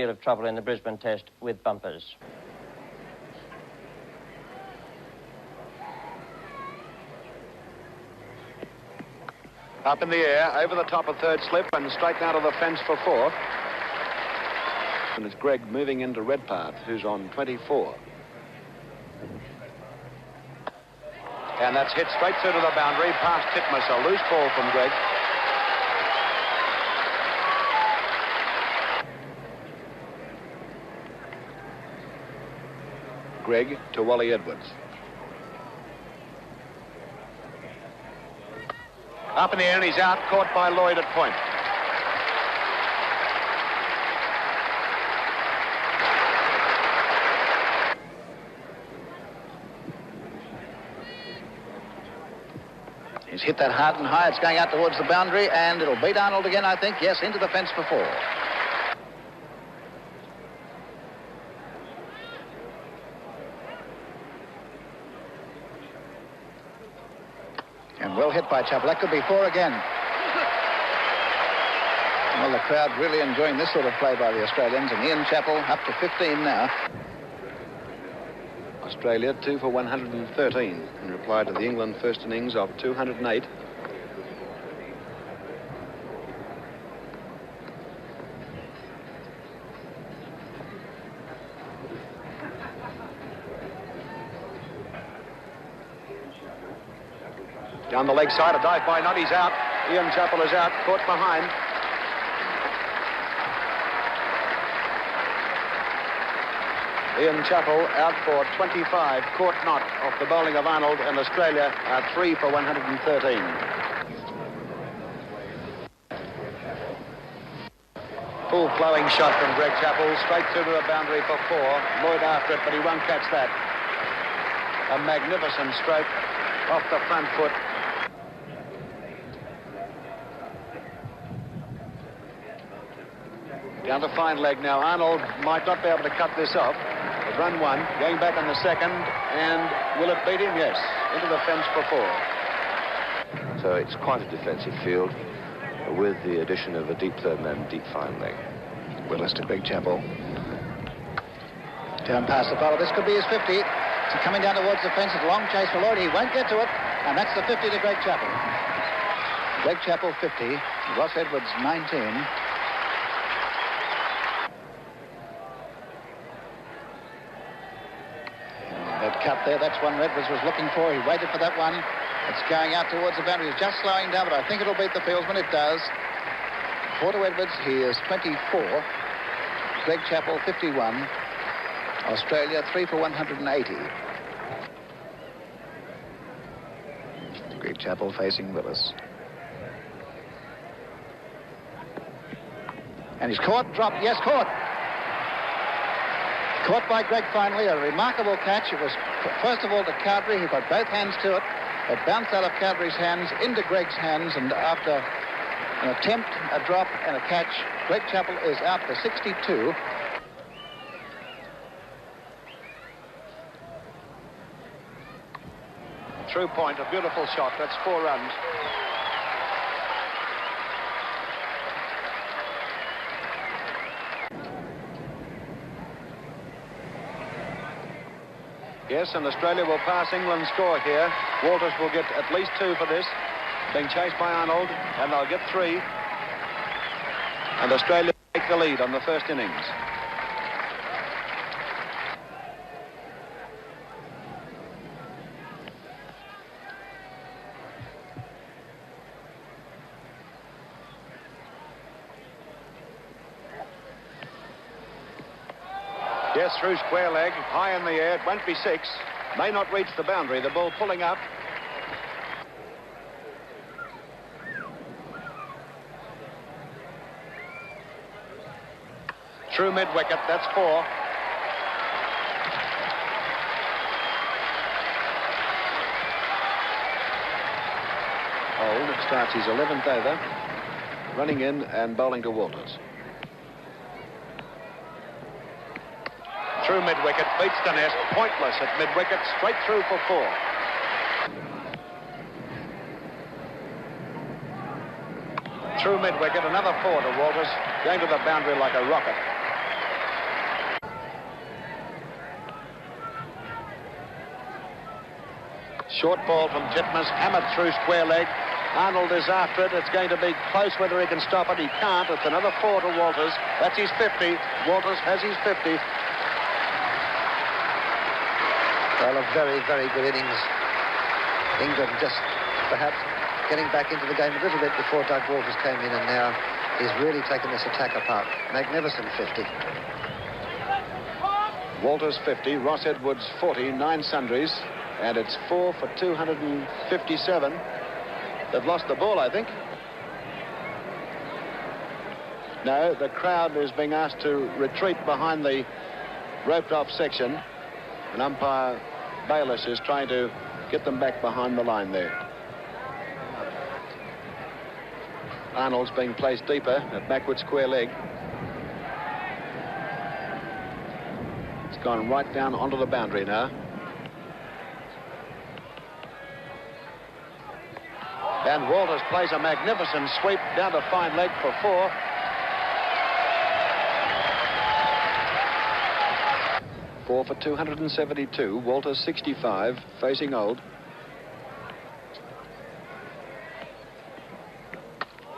deal of trouble in the Brisbane Test with bumpers. Up in the air, over the top of third slip and straight down to the fence for fourth. And it's Greg moving into Redpath, who's on 24. And that's hit straight through to the boundary, past Titmus, a loose ball from Greg. Greg to Wally Edwards. Up in the air and he's out, caught by Lloyd at point. He's hit that hard and high. It's going out towards the boundary and it'll beat Arnold again, I think. Yes, into the fence for four. And well hit by Chappell. That could be four again. Well, the crowd really enjoying this sort of play by the Australians. And Ian Chappell up to 15 now. Australia 2 for 113 in reply to the England first innings of 208. Down the leg side, a dive by Nott, he's out. Ian Chappell is out, caught behind. Ian Chappell out for 25, caught Nott off the bowling of Arnold, and Australia are 3 for 113. Full flowing shot from Greg Chappell, straight through to the boundary for four. Lloyd after it, but he won't catch that. A magnificent stroke off the front foot. Down to fine leg now. Arnold might not be able to cut this off. But run one, going back on the second, and will it beat him? Yes, into the fence for four. So it's quite a defensive field with the addition of a deep third man, deep fine leg. Willis to Greg Chappell. Down past the bowler. This could be his 50. So coming down towards the fence, it's a long chase for Lloyd. He won't get to it, and that's the 50 to Greg Chappell. Greg Chappell 50, Ross Edwards 19. Cut there, that's one Edwards was looking for. He waited for that one. It's going out towards the boundary. It's just slowing down, but I think it'll beat the fieldsman. It does. 4 to Edwards. He is 24. Greg Chappell 51. Australia 3 for 180. Greg Chappell facing Willis. And he's caught, dropped, yes, caught. Caught by Greg finally, a remarkable catch. It was, first of all, to Cowdery. He got both hands to it. It bounced out of Cowdery's hands into Greg's hands, and after an attempt, a drop, and a catch, Greg Chappell is out for 62. Through point, a beautiful shot. That's 4 runs. Yes, and Australia will pass England's score here. Walters will get at least 2 for this. Being chased by Arnold, and they'll get 3. And Australia take the lead on the first innings. Yes, through square leg, high in the air. It won't be 6. May not reach the boundary. The ball pulling up. Through mid-wicket, that's 4. Old starts his 11th over. Running in and bowling to Walters. Through mid-wicket, beats the nest, pointless at mid-wicket, straight through for 4. Through mid-wicket, another 4 to Walters, going to the boundary like a rocket. Short ball from Titmus, hammered through square leg. Arnold is after it. It's going to be close whether he can stop it. He can't. It's another 4 to Walters. That's his 50. Walters has his 50. Well, a very, very good innings. England just perhaps getting back into the game a little bit before Doug Walters came in, and now he's really taken this attack apart. Magnificent 50. Walters 50, Ross Edwards 40, 9 sundries, and it's 4 for 257. They've lost the ball, I think. No, the crowd is being asked to retreat behind the roped-off section, and umpire Bayliss is trying to get them back behind the line there. Arnold's being placed deeper at backward square leg. It's gone right down onto the boundary now. And Walters plays a magnificent sweep down to fine leg for 4. Four for 272. Walters 65, facing old.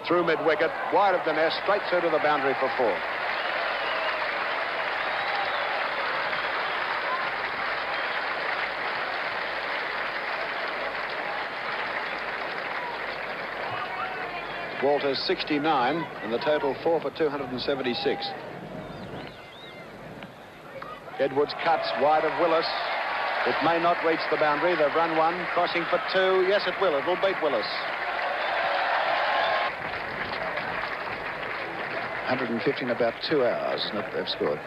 Through mid-wicket, wide of the nest, straight through to the boundary for 4. Walters 69, and the total 4 for 276. Edwards cuts wide of Willis. It may not reach the boundary. They've run 1, crossing for 2. Yes, it will. It will beat Willis. 150 in about 2 hours, isn't it? They've scored.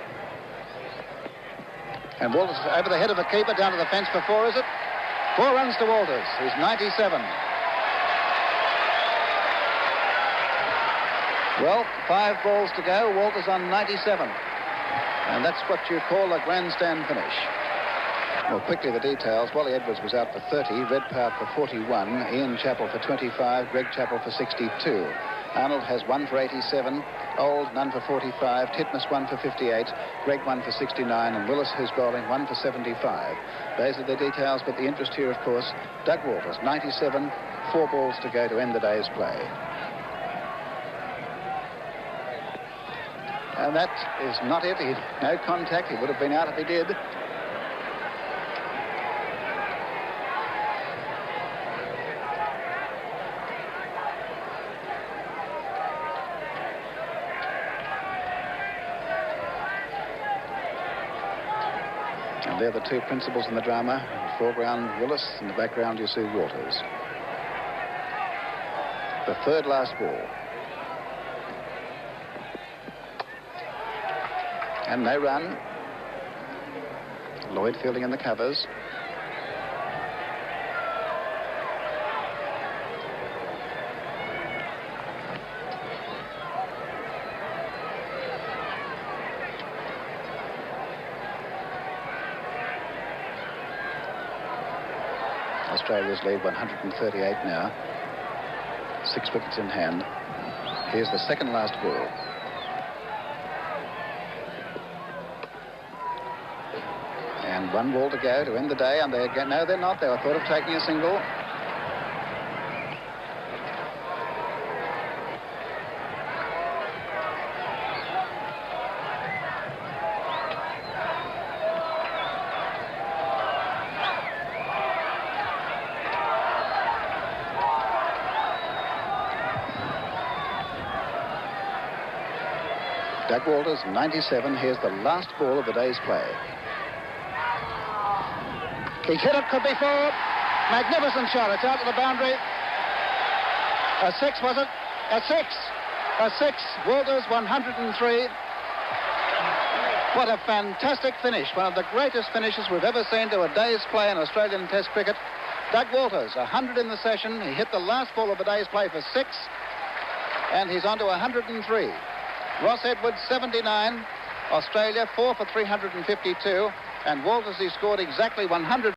And Walters over the head of the keeper, down to the fence for 4, is it? 4 runs to Walters. He's 97. Well, 5 balls to go. Walters on 97. And that's what you call a grandstand finish. Well, quickly the details. Wally Edwards was out for 30, Redpath for 41, Ian Chappell for 25, Greg Chappell for 62. Arnold has 1 for 87, Old none for 45, Titmus 1 for 58, Greg 1 for 69, and Willis, who's bowling, 1 for 75. Those are the details, but the interest here, of course, Doug Walters, 97, 4 balls to go to end the day's play. And that is not it. No contact. He would have been out if he did. And they're the 2 principals in the drama. In the foreground, Willis. In the background, you see Walters. The 3rd last ball. And no run. Lloyd fielding in the covers. Australia's lead 138 now. 6 wickets in hand. Here's the 2nd last ball. And 1 ball to go to end the day, and no, they're not. They were thought of taking a single. Doug Walters, 97. Here's the last ball of the day's play. He hit it, could be 4. Magnificent shot. It's out to the boundary. A 6, was it? A 6. A 6. Walters, 103. What a fantastic finish. One of the greatest finishes we've ever seen to a day's play in Australian Test cricket. Doug Walters, 100 in the session. He hit the last ball of the day's play for 6. And he's on to 103. Ross Edwards, 79. Australia, 4 for 352. And Walters, he scored exactly 100.